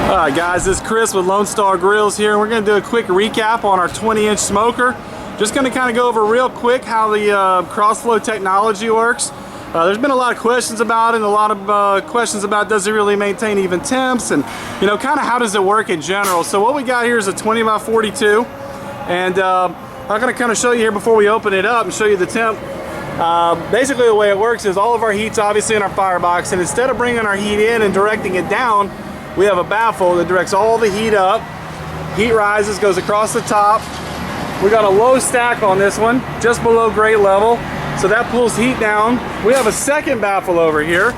Alright guys, this is Chris with Lone Star Grillz here, and we're going to do a quick recap on our 20-inch smoker. Just going to kind of go over real quick how the crossflow technology works. There's been a lot of questions about it, and a lot of questions about does it really maintain even temps, and you know, kind of how does it work in general. So what we got here is a 20 by 42, and I'm going to kind of show you here before we open it up and show you the temp. Basically the way it works is all of our heat's obviously in our firebox, and instead of bringing our heat in and directing it down, we have a baffle that directs all the heat up. Heat rises, goes across the top. We got a low stack on this one, just below grate level, so that pulls heat down. We have a second baffle over here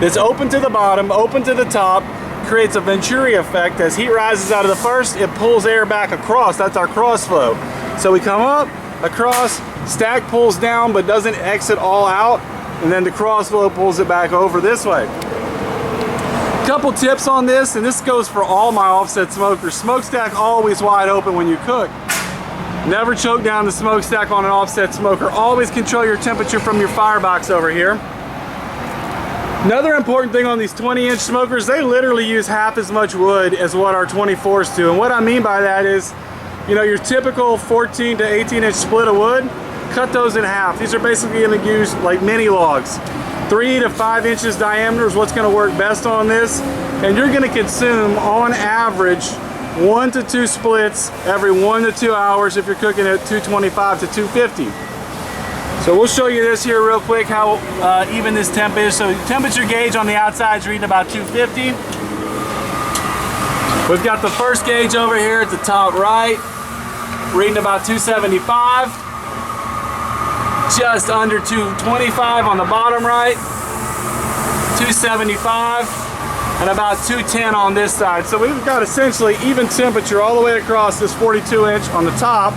that's open to the bottom, open to the top, creates a Venturi effect. As heat rises out of the first, it pulls air back across. That's our crossflow. So we come up, across, stack pulls down but doesn't exit all out, and then the crossflow pulls it back over this way. Couple tips on this, and this goes for all my offset smokers. Smokestack always wide open when you cook. Never choke down the smokestack on an offset smoker. Always control your temperature from your firebox over here. Another important thing on these 20-inch smokers, they literally use half as much wood as what our 24s do. And what I mean by that is, you know, your typical 14 to 18-inch split of wood, cut those in half. These are basically going to use like mini logs. 3 to 5 inches diameter is what's going to work best on this, and you're going to consume on average 1 to 2 splits every 1 to 2 hours if you're cooking at 225 to 250. So we'll show you this here real quick how even this temp is. So temperature gauge on the outside is reading about 250. We've got the first gauge over here at the top right, reading about 275. Just under 225 on the bottom right, 275, and about 210 on this side. So we've got essentially even temperature all the way across this 42-inch on the top.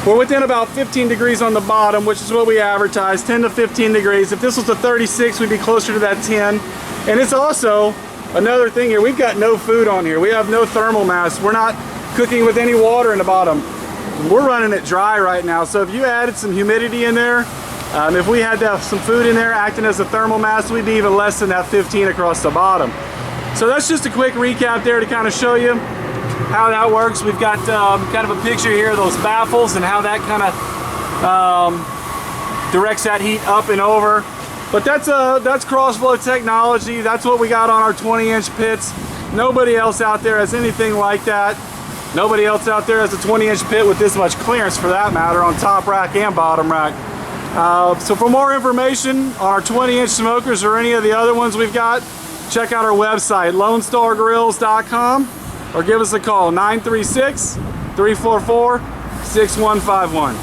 We're within about 15 degrees on the bottom, which is what we advertise, 10 to 15 degrees. If this was a 36, we'd be closer to that 10. And it's also another thing here, we've got no food on here. We have no thermal mass. We're not cooking with any water in the bottom. We're running it dry right now, so if you added some humidity in there, if we had to have some food in there acting as a thermal mass, we'd be even less than that 15 across the bottom. So that's just a quick recap there to kind of show you how that works. We've got kind of a picture here of those baffles and how that kind of directs that heat up and over. But that's crossflow technology. That's what we got on our 20-inch pits. Nobody else out there has anything like that. Nobody else out there has a 20-inch pit with this much clearance, for that matter, on top rack and bottom rack. So for more information on our 20-inch smokers or any of the other ones we've got, check out our website, lonestargrills.com, or give us a call, 936-344-6151.